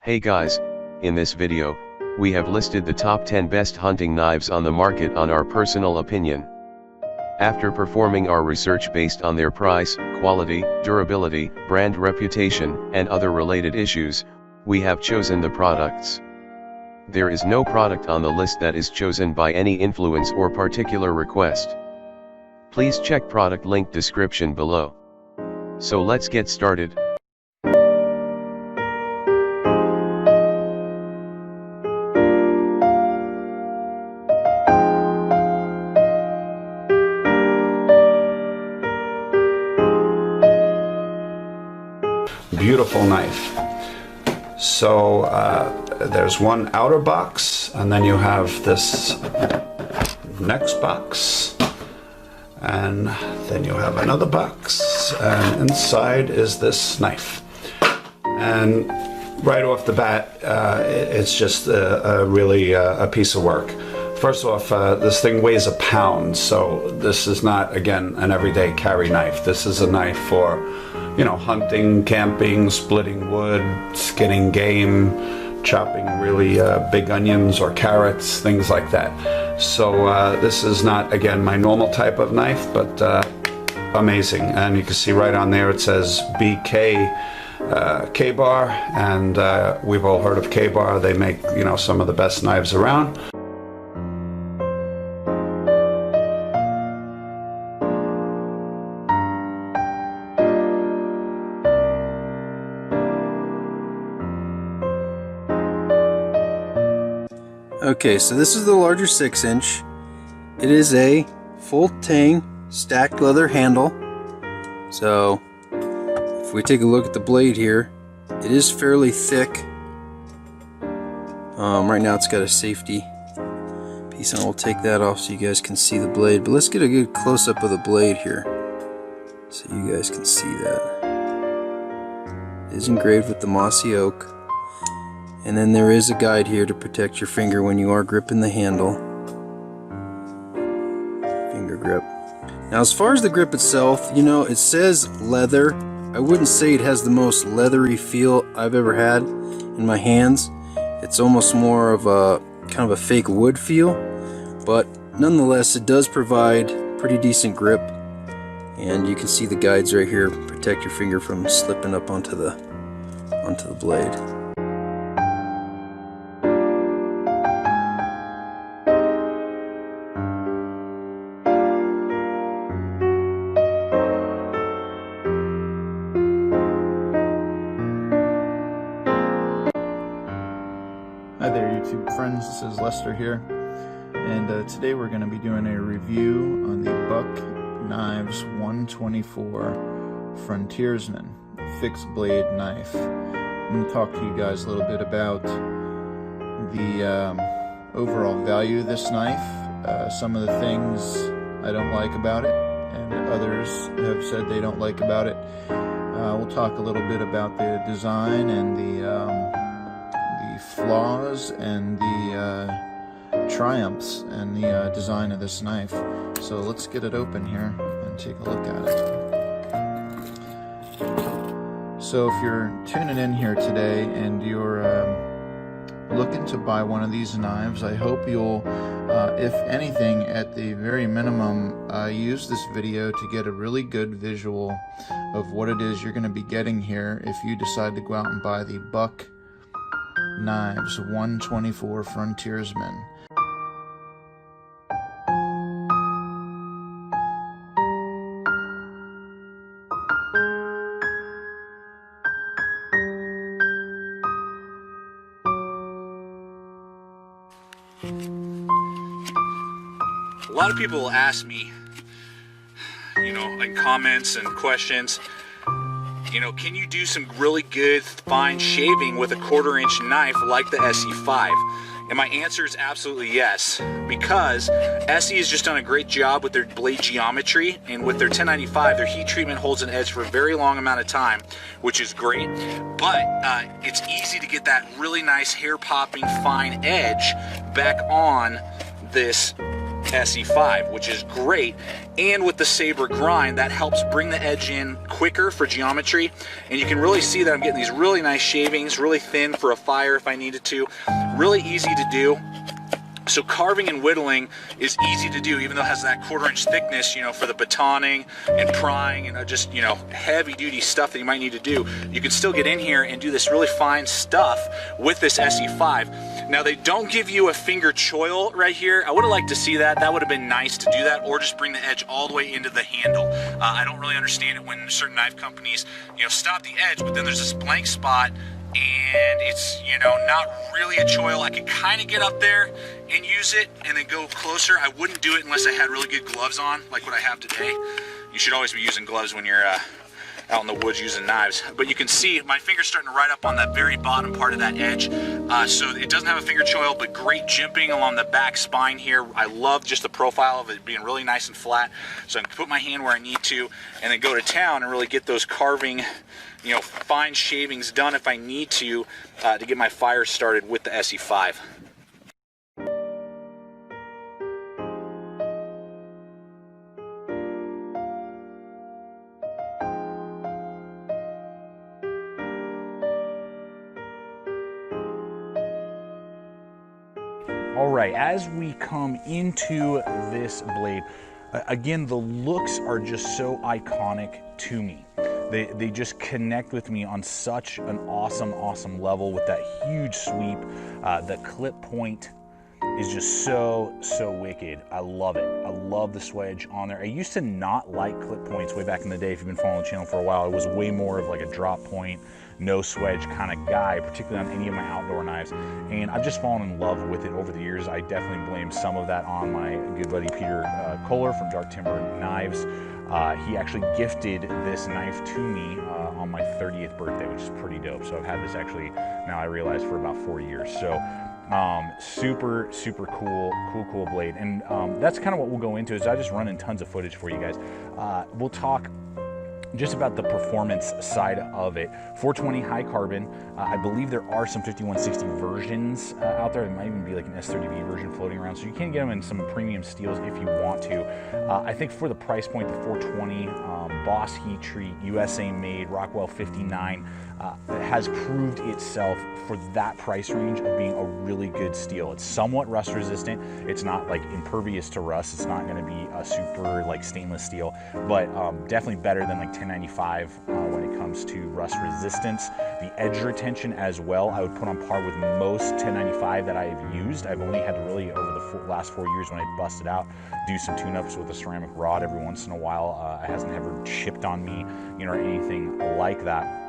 Hey guys, in this video, we have listed the top 10 best hunting knives on the market on our personal opinion. After performing our research based on their price, quality, durability, brand reputation, and other related issues, we have chosen the products. There is no product on the list that is chosen by any influence or particular request. Please check product link description below. So let's get started. Beautiful knife. So there's one outer box, and then you have this next box, and then you have another box, and inside is this knife. And right off the bat, it's just really a piece of work. First off, this thing weighs a pound, so this is not, again, an everyday carry knife. This is a knife for, you know, hunting, camping, splitting wood, skinning game, chopping really big onions or carrots, things like that. So this is not, again, my normal type of knife, but amazing. And you can see right on there it says BK K-Bar, and we've all heard of K-Bar. They make, you know, some of the best knives around. Okay, so this is the larger 6-inch. It is a full tang stacked leather handle. So if we take a look at the blade here, it is fairly thick. Right now it's got a safety piece on. We'll take that off so you guys can see the blade. But let's get a good close-up of the blade here so you guys can see that. It is engraved with the mossy oak. And then there is a guide here to protect your finger when you are gripping the handle. Finger grip. Now as far as the grip itself, you know, it says leather. I wouldn't say it has the most leathery feel I've ever had in my hands. It's almost more of a kind of a fake wood feel, but nonetheless it does provide pretty decent grip. And you can see the guides right here protect your finger from slipping up onto the blade. Hi there YouTube friends, this is Lester here, and today we're going to be doing a review on the Buck Knives 124 Frontiersman fixed blade knife. I'm going to talk to you guys a little bit about the overall value of this knife, some of the things I don't like about it, and others have said they don't like about it. We'll talk a little bit about the design and the flaws and the triumphs and the design of this knife. So let's get it open here and take a look at it. So if you're tuning in here today and you're looking to buy one of these knives, I hope you'll, if anything, at the very minimum, use this video to get a really good visual of what it is you're going to be getting here if you decide to go out and buy the Buck Knives 124 Frontiersman. A lot of people will ask me, you know, like comments and questions, you know, can you do some really good fine shaving with a 1/4-inch knife like the SE5? And my answer is absolutely yes, because SE has just done a great job with their blade geometry, and with their 1095, their heat treatment holds an edge for a very long amount of time, which is great. But it's easy to get that really nice hair-popping fine edge back on this SE5, which is great. And with the saber grind, that helps bring the edge in quicker for geometry. And you can really see that I'm getting these really nice shavings, really thin for a fire if I needed to. Really easy to do. So carving and whittling is easy to do, even though it has that 1/4 inch thickness, you know, for the batoning and prying and just, you know, heavy duty stuff that you might need to do. You can still get in here and do this really fine stuff with this SE5. Now, they don't give you a finger choil right here. I would have liked to see that. That would have been nice to do that, or just bring the edge all the way into the handle. I don't really understand it when certain knife companies, you know, stop the edge, but then there's this blank spot and it's, you know, not really a choil. I could kind of get up there and use it and then go closer. I wouldn't do it unless I had really good gloves on, like what I have today. You should always be using gloves when you're out in the woods using knives. But you can see my finger's starting to ride up on that very bottom part of that edge. So it doesn't have a finger choil, but great jimping along the back spine here. I love just the profile of it being really nice and flat. So I can put my hand where I need to and then go to town and really get those carving, you know, fine shavings done if I need to get my fire started with the SE5. All right, as we come into this blade, again, the looks are just so iconic to me. They just connect with me on such an awesome level with that huge sweep. The clip point is just so wicked. I love it. I love the swedge on there. I used to not like clip points way back in the day. If you've been following the channel for a while, it was way more of like a drop point, no swedge kind of guy, particularly on any of my outdoor knives. And I've just fallen in love with it over the years. I definitely blame some of that on my good buddy Peter Kohler from Dark Timber Knives. He actually gifted this knife to me on my 30th birthday, which is pretty dope. So I've had this actually, now I realize, for about 4 years. So super cool blade. And that's kind of what we'll go into. Is I just run in tons of footage for you guys. We'll talk just about the performance side of it. 420 high carbon. I believe there are some 5160 versions out there. There might even be like an S30V version floating around, so you can get them in some premium steels if you want to. I think for the price point, the 420 Boss heat treat, USA made, Rockwell 59, has proved itself for that price range of being a really good steel. It's somewhat rust resistant. It's not like impervious to rust. It's not going to be a super like stainless steel, but definitely better than like 1095 when it comes to rust resistance. The edge retention as well, I would put on par with most 1095 that I've used. I've only had to really, over the last 4 years when I busted out, do some tune-ups with a ceramic rod every once in a while. It hasn't ever chipped on me, you know, or anything like that.